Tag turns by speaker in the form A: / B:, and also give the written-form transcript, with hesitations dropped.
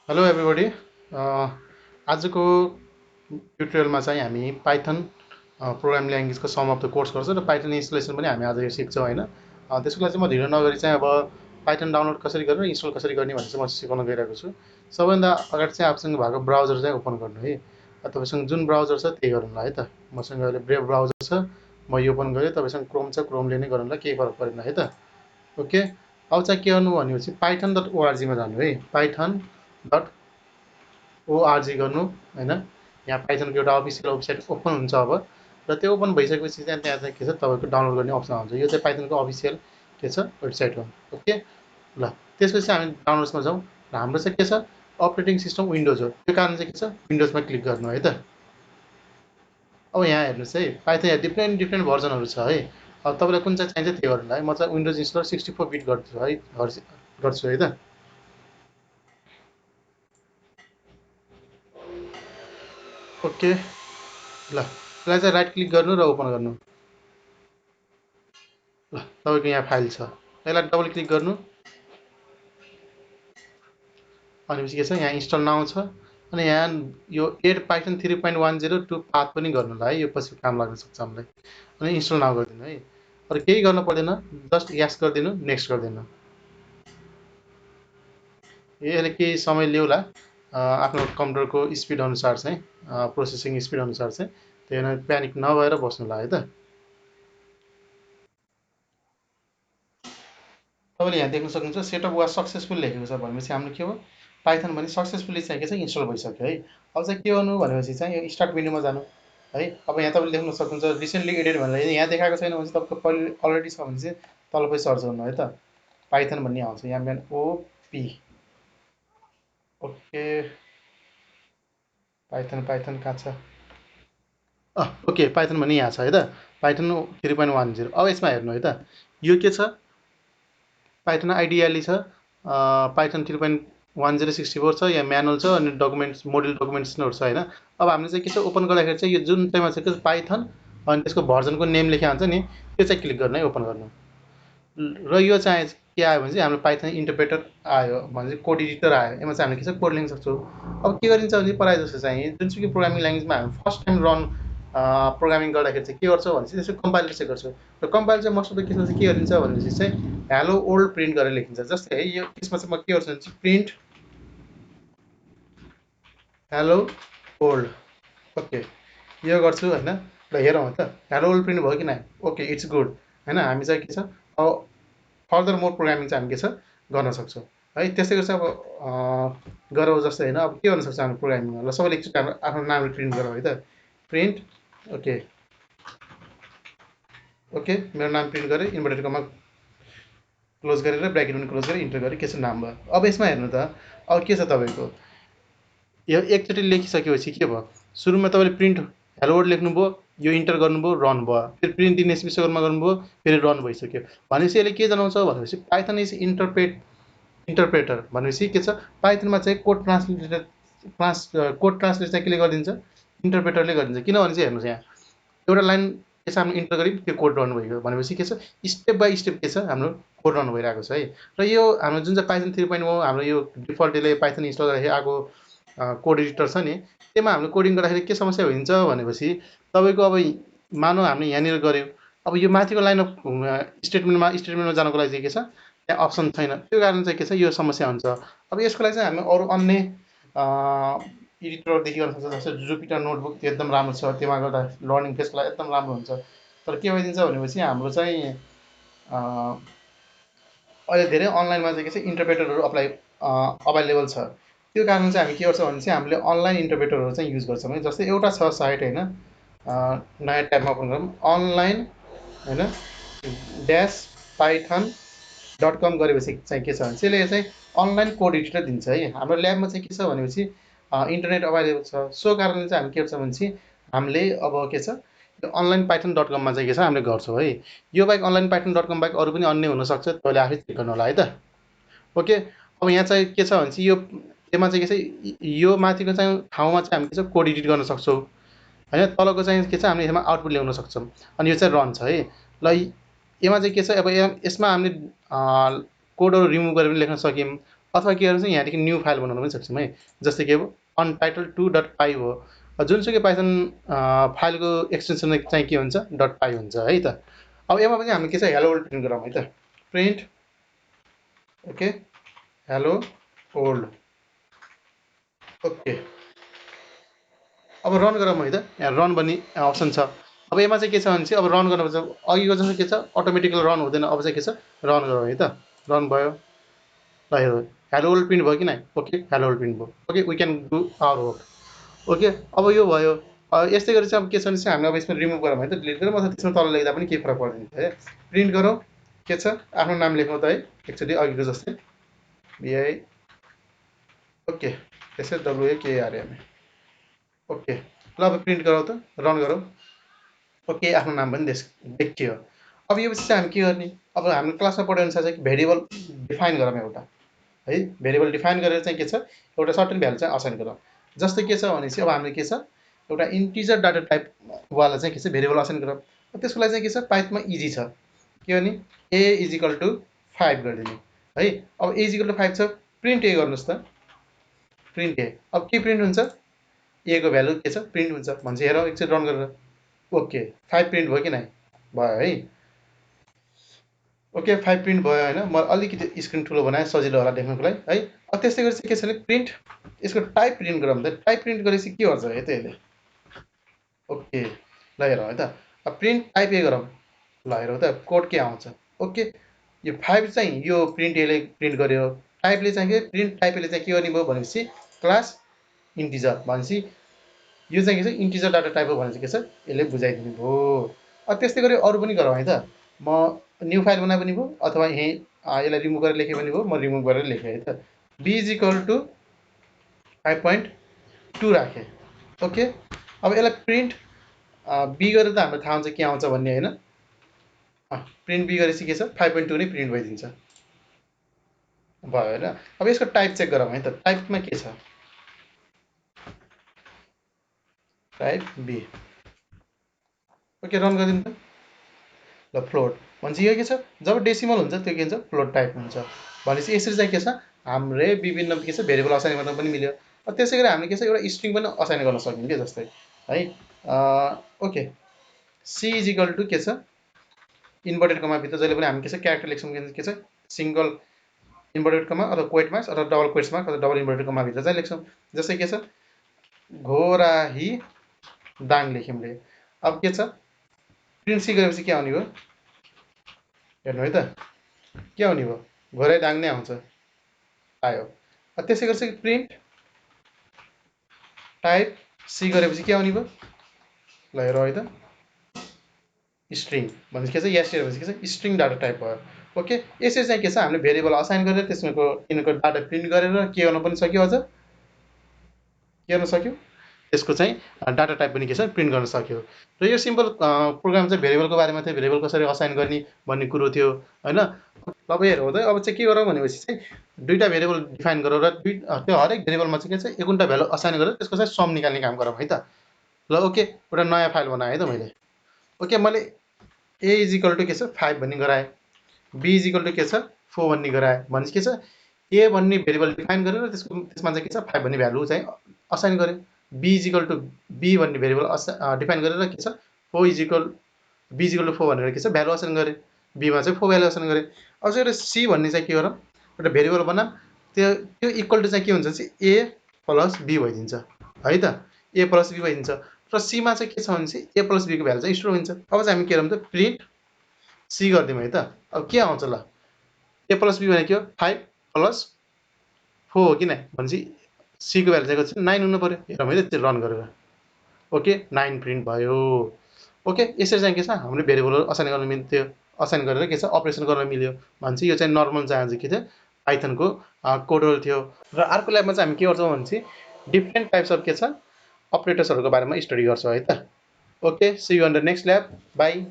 A: Hello everybody आजको ट्युटोरियलमा चाहिँ हामी पाइथन प्रोग्रामिङ ल्याङ्ग्वेजको सम अफ द कोर्स गर्छौँ र पाइथन इन्स्टलेसन पनि हामी आज यो सिक्छौँ होइन त्यसको लागि चाहिँ म ढिलो नगरी चाहिँ अब पाइथन डाउनलोड कसरी गर्ने इन्स्टल कसरी गर्ने भनेर चाहिँ म सिकाउन गइरहेको छु सबैभन्दा अगाडि चाहिँ आफूसँग भएको ब्राउजर चाहिँ ओपन गर्नु है तपाईँसँग जुन ब्राउजर छ त्यही गर्नु होला है त मसँग अहिले ब्रेभ ब्राउजर छ म यो ओपन गरेँ तपाईँसँग क्रोम छ क्रोमले नै गर्नुलाई केही फरक परेन है त ओके अब चाहिँ के गर्नु भनेपछि पाइथन डट ओआरजीमा जानु है पाइथन डट ओआरजी गर्नु होइन यहाँ पाइथनको एउटा अफिसियल वेबसाइट ओपन हुन्छ अब र त्यो ओपन भइसकेपछि चाहिँ त्यहाँ चाहिँ के छ तपाईँको डाउनलोड गर्ने अप्सन आउँछ यो चाहिँ पाइथनको अफिसियल के छ वेबसाइट हो ओके ल त्यसपछि हामी डाउनलोड्समा जाउँ र हाम्रो चाहिँ के छ अपरेटिङ सिस्टम विन्डोज हो त्यो कारण चाहिँ के छ विन्डोजमा क्लिक गर्नु है त अब यहाँ हेर्नुहोस् है पाइथन यहाँ डिफ्रेन्ट डिफ्रेन्ट भर्जनहरू छ है अब तपाईँलाई कुन चाहिँ चाहिन्छ त्यो गर्नुलाई म चाहिँ विन्डोज इन्स्टलर 64 बिट गर्छु है गर्छु है त ओके ल यसलाई चाहिँ राइट क्लिक गर्नु र ओपन गर्नु ल तपाईँको यहाँ फाइल छ यसलाई डबल क्लिक गर्नु भनेपछि के छ यहाँ इन्स्टल नाउ छ अनि यहाँ यो एड पाइथन 3.10 पाथ पनि गर्नुलाई है यो पछि काम लाग्न सक्छ हामीलाई अनि इन्स्टल नाउ गरिदिनु है अरू केही गर्न पर्दैन जस्ट यस गरिदिनु नेक्स्ट गरिदिनु यसले केही समय लिउला आफ्नो कम्प्युटरको स्पिड अनुसार चाहिँ प्रोसेसिङ स्पिड अनुसार चाहिँ त्यही भएर प्यानिक नभएर बस्नुला है त तपाईँले यहाँ देख्न सक्नुहुन्छ सेटअप वा सक्सेसफुल लेखेको छ भनेपछि हाम्रो के हो पाइथन भने सक्सेसफुली चाहिँ के छ इन्स्टल भइसक्यो है अब चाहिँ के गर्नु भनेपछि चाहिँ यो स्टार्ट मेन्युमा जानु है अब यहाँ तपाईँले देख्न सक्नुहुन्छ रिसेन्टली एडेड भनेर यहाँ देखाएको छैन भने चाहिँ तपाईँको पहिले अलरेडी छ भने चाहिँ तलपै सर्च गर्नु है त पाइथन भन्ने आउँछ यहाँ बिहान ओपी ओके पाइथन पाइथन कहाँ छ ओके पाइथन भन्ने यहाँ छ है त पाइथन 3.10 अब यसमा हेर्नु है त यो के छ पाइथन आइडियाली छ पाइथन 3.1064 छ यहाँ म्यानुअल छ अनि डकुमेन्ट्स मोडल डकुमेन्ट्सहरू छ होइन अब हामीले चाहिँ के छ ओपन गर्दाखेरि चाहिँ यो जुन चाहिँमा चाहिँ के पाइथन अनि त्यसको भर्जनको नेम लेखा हुन्छ नि त्यो चाहिँ क्लिक गर्नु है ओपन गर्नु र यो चाहिँ के आयो भने चाहिँ हाम्रो पाइथन इन्टरप्रेटर आयो भने चाहिँ कोड एडिटर आयो यसमा चाहिँ हामीले के छ कोड लेख्न सक्छौँ अब के गरिन्छ भने प्रायः जस्तो चाहिँ जुनसुकै प्रोग्रामिङ ल्याङ्ग्वेजमा हामी फर्स्ट टाइम रन प्रोग्रामिङ गर्दाखेरि चाहिँ के गर्छौँ भने चाहिँ त्यसको कम्पाइलर चाहिँ गर्छौँ र कम्पाइल चाहिँ मोस्ट अफ द केसमा चाहिँ के गरिन्छ भनेपछि चाहिँ हेलो ओल्ड प्रिन्ट गरेर लेखिन्छ जस्तै है यो त्यसमा चाहिँ म के गर्छु भने चाहिँ प्रिन्ट हेलो ओल्ड ओके यो गर्छु होइन ल हेरौँ त हेलो ओल्ड प्रिन्ट भयो कि नै ओके इट्स गुड होइन हामी चाहिँ के छ अब फर्दर मोर प्रोग्रामिङ चाहिँ हामी के छ गर्न सक्छौँ है त्यसै गरी चाहिँ अब गरौँ जस्तै होइन अब के गर्न सक्छ हाम्रो प्रोग्रामिङमा ल सबैले एकचोटि हाम्रो आफ्नो नामले प्रिन्ट गरौँ है त प्रिन्ट ओके ओके मेरो नाम प्रिन्ट गरेँ इन्भर्टेड कमा क्लोज गरेर ब्राकेट पनि क्लोज गरेर इन्टर गरेँ के छ नाम भयो अब यसमा हेर्नु त अब के छ तपाईँको यो एकचोटि लेखिसकेपछि के भयो सुरुमा तपाईँले प्रिन्ट हेलो वर्ड लेख्नुभयो यो इन्टर गर्नुभयो रन भयो फेरि प्रिन्ट दिनेश विश्वकर्मा गर्नुभयो फेरि रन भइसक्यो भनेपछि यसले के जनाउँछ भनेपछि पाइथन इज इन्टरप्रेटर भनेपछि के छ पाइथनमा चाहिँ कोड ट्रान्सलेट चाहिँ केले गरिदिन्छ इन्टरप्रेटरले गरिदिन्छ किनभने चाहिँ हेर्नुहोस् यहाँ एउटा लाइन के छ हामीले इन्टर गऱ्यौँ त्यो कोड रन भइगयो भनेपछि के छ स्टेप बाई स्टेप के छ हाम्रो कोड रन भइरहेको छ है र यो हाम्रो जुन चाहिँ पाइथन 3.0 हाम्रो यो डिफल्टले पाइथन इन्स्टल गर्दाखेरि आएको कोड एडिटर छ नि त्यसमा हामीले कोडिङ गर्दाखेरि के समस्या हुन्छ भनेपछि तपाईँको अब मानव हामीले यहाँनिर गऱ्यौँ अब यो माथिको लाइन अफ स्टेटमेन्टमा जानको लागि चाहिँ के छ त्यहाँ अप्सन छैन त्यो कारण चाहिँ के छ यो समस्या हुन्छ अब यसको लागि चाहिँ हामी अरू अन्य एडिटरदेखि गर्न सक्छ जस्तै जुपिटर नोटबुक त्यो एकदम राम्रो छ त्यसमा गर्दा लर्निङ फेसको लागि एकदम राम्रो हुन्छ तर के भइदिन्छ भनेपछि हाम्रो चाहिँ अहिले धेरै अनलाइनमा चाहिँ के छ इन्टरप्रेटरहरू अभाइलेबल छ त्यो कारण चाहिँ हामी के गर्छौँ भने चाहिँ हामीले अनलाइन इन्टरप्रेटरहरू चाहिँ युज गर्छौँ है जस्तै एउटा छ साइट होइन नयाँ ट्याबमा ओपन गरौँ अनलाइन होइन ड्यास पाइथन .com गरेपछि चाहिँ के छ भने चाहिँ यसले चाहिँ अनलाइन कोड एडिटर दिन्छ है हाम्रो ल्याबमा चाहिँ के छ भनेपछि इन्टरनेट अभाइलेबल छ सो कारणले चाहिँ हामी के गर्छौँ भनेपछि हामीले अब के छ यो अनलाइन पाइथन .comमा चाहिँ के छ हामीले गर्छौँ है यो बाहेक अनलाइन पाइथन .com बाहेक अरू पनि अन्य हुनसक्छ तपाईँले आफै चेक गर्नु होला है त ओके अब यहाँ चाहिँ के छ भने चाहिँ यो यसमा चाहिँ के छ यो माथिको चाहिँ ठाउँमा चाहिँ हामी के छ कोड एडिट गर्न सक्छौँ होइन तलको चाहिँ के छ हामीले यसमा आउटपुट ल्याउन सक्छौँ अनि यो चाहिँ रन छ है ल यसमा चाहिँ के छ अब यसमा हामीले कोडहरू रिमुभ गरेर पनि लेख्न सक्यौँ अथवा के गर्नु छ यहाँदेखि न्यू फाइल बनाउन पनि सक्छौँ है। जस्तै कि अब untitled2.py हो, जुनसुकै पाइथन फाइलको एक्सटेन्सन चाहिँ के हुन्छ .py हुन्छ है त। अब यसमा पनि हामी के छ हेलो वर्ल्ड प्रिन्ट गरौँ है त। Print okay hello world okay. अब रन गरौँ है त। यहाँ रन भन्ने अप्सन छ। अब यसमा चाहिँ के छ भने चाहिँ अब रन गर्नुपर्छ। अघिको जस्तो के छ अटोमेटिकल रन हुँदैन। अब चाहिँ के छ रन गरौँ है त। रन भयो ल हेरौँ हेलो वर्ल्ड प्रिन्ट भयो कि नै। ओके हेलो वर्ल्ड प्रिन्ट भयो। Okay we can do our work. Okay अब यो भयो। यस्तै गरी चाहिँ अब के छ भने चाहिँ हामीले अब यसमा रिमुभ गरौँ है त। डिलिट गरौँ अथवा त्यसमा तल लेख्दा पनि केही फरक पर्दैन है। प्रिन्ट गरौँ के छ आफ्नो नाम लेखौँ त है एकचोटि अघिको जस्तै बिआई ओके त्यसै WAKRM ओके। ल अब प्रिन्ट गरौँ त रन गरौँ। ओके आफ्नो नाम पनि देखियो। अब यो पछि चाहिँ हामी के गर्ने अब हाम्रो क्लासमा पढे अनुसार चाहिँ भेरिएबल डिफाइन गरौँ एउटा है। भेरिएबल डिफाइन गरेर चाहिँ के छ एउटा सर्टेन भ्यालु चाहिँ असाइन गरौँ। जस्तै के छ भनेपछि अब हामीले के छ एउटा इन्टिजर डाटा टाइपवाला चाहिँ के छ भेरिएबल असाइन गरौँ। त्यसको लागि चाहिँ के छ पाइथनमा इजी छ के भने a = 5 गरिदिने है। अब a = 5 छ प्रिन्ट a गर्नुहोस् त। प्रिन्ट a अब के प्रिन्ट हुन्छ a को भ्यालु के छ प्रिन्ट हुन्छ भन्छ। हेरौँ एकचोटि रन गरेर ओके 5 प्रिन्ट भयो कि नै भयो है। ओके 5 प्रिन्ट भयो होइन। म अलिकति स्क्रिन ठुलो बनाएँ सजिलो होला देख्नुको लागि है। अब त्यस्तै गरी चाहिँ के छ भने प्रिन्ट यसको टाइप प्रिन्ट गरौँ त। टाइप प्रिन्ट गरेपछि के गर्छ है त यसले ओके ल हेरौँ है त। अब प्रिन्ट टाइप ए गरौँ ल हेरौँ त कोड के आउँछ। ओके यो 5 चाहिँ यो प्रिन्ट एले प्रिन्ट गर्यो। टाइपले चाहिँ के प्रिन्ट टाइपले चाहिँ के गर्ने भयो भनेपछि क्लास इन्टिजर भनेपछि यो चाहिँ के छ इन्टिजर डाटा टाइप हो भनेपछि के छ यसले बुझाइदिने भयो। अब त्यस्तै गरी अरू पनि गरौँ है त। म न्यू फाइल बनाए पनि भयो अथवा यहीँ यसलाई रिमुभ गरेर लेखे पनि भयो। म रिमुभ गरेर लेखेँ है त। b = 5.2 राखेँ ओके। अब यसलाई प्रिन्ट बी गरेर त हाम्रो थाहा हुन्छ के आउँछ भन्ने होइन। प्रिन्ट बी गरेपछि के छ 5.2 नै प्रिन्ट भइदिन्छ भयो होइन। अब यसको टाइप चेक गरौँ है त। टाइपमा के छ टाइप बी ओके रन गरिदिउँ त। ल फ्लोट भनेपछि यो के छ जब डेसिमल हुन्छ त्यो के हुन्छ फ्लोट टाइप हुन्छ भनेपछि यसरी चाहिँ के छ हामीले विभिन्न के छ भेरिएबल असाइन गर्न पनि मिल्यो। त्यसै गरी हामीले के छ एउटा स्ट्रिङ पनि असाइन गर्न सक्यौँ क्या जस्तै है। ओके c = के छ इन्भर्टेड कमाभित्र जहिले पनि हामी के छ क्यारेक्टर लेख्छौँ के छ सिङ्गल इन्भर्टेड कमा अथवा क्वेट मार्क्स अथवा डबल क्वेट्स मार्क्स अथवा डबल इन्भर्टेड कमाभित्र चाहिँ लेख्छौँ। जस्तै के छ घोराही दाङ लेख्यौँ। अब के छ प्रिन्ट सी गरेपछि के आउने भयो हेर्नु है त के आउने भयो घोराही दाङ नै आउँछ आयो। त्यसै गरी चाहिँ प्रिन्ट टाइप सी गरेपछि के आउने भयो ल हेरौँ है त स्ट्रिङ भनेपछि के छ यस भनेपछि के छ स्ट्रिङ डाटा टाइप भयो। ओके यसरी चाहिँ के छ हामीले भेरिएबल असाइन गरेर त्यसको तिनीहरूको डाटा प्रिन्ट गरेर के गर्न पनि सक्यो अझ के गर्न सक्यो त्यसको चाहिँ डाटा टाइप पनि के छ प्रिन्ट गर्न सक्यो। र यो सिम्पल प्रोग्राम चाहिँ भेरिएबलको बारेमा थियो। भेरिएबल कसरी असाइन गर्ने भन्ने कुरो थियो होइन। अब हेरौँ त अब चाहिँ के गरौँ भनेपछि चाहिँ दुईवटा भेरिएबल डिफाइन गरौँ र त्यो हरेक भेरिएबलमा चाहिँ के छ एकुन्टा भ्यालु असाइन गरेर त्यसको चाहिँ सम निकाल्ने काम गरौँ है त। ल ओके एउटा नयाँ फाइल बनाएँ है त मैले। ओके मैले a = के छ 5 भन्ने गराएँ। b = के छ 4 भन्ने गराएँ भनेपछि के छ a भन्ने भेरिएबल डिफाइन गरेर त्यसमा चाहिँ के छ 5 भन्ने भ्यालु चाहिँ असाइन गरेँ। b = b भन्ने भेरिएबल डिफाइन गरेर के छ b = 4 भनेर के छ भ्यालु असाइन गरेँ। बीमा चाहिँ 4 भ्यालु असाइन गरेँ। अब चाहिँ एउटा c भन्ने चाहिँ के गरौँ एउटा भेरिएबल बनाऊँ त्यो इक्वल टु चाहिँ के हुन्छ चाहिँ a + b भइदिन्छ है त। a + b भइदिन्छ र सीमा चाहिँ के छ भने चाहिँ a + b को भ्यालु चाहिँ स्टोर हुन्छ। अब चाहिँ हामी के गरौँ त प्रिन्ट सी गरिदिउँ है त। अब के आउँछ ल a + b भनेको के हो 5 + 4 हो कि नै भनेपछि सी को भ्यालु चाहिँ 9 हुनु पऱ्यो। हेरौँ है त त्यो रन गरेर ओके 9 प्रिन्ट भयो। ओके यसरी चाहिँ के छ हामीले भेरिएबलहरू असाइन गर्न मिल्थ्यो। असाइन गरेर के छ अपरेसन गर्न मिल्यो भनेपछि यो चाहिँ नर्मल चाहिँ के थियो पाइथनको कोडहरू थियो। र अर्को ल्याबमा चाहिँ हामी के गर्छौँ भनेपछि डिफ्रेन्ट टाइप्स अफ के छ अपरेटर्सहरूको बारेमा स्टडी गर्छौँ है त। Okay see you on the next lab by.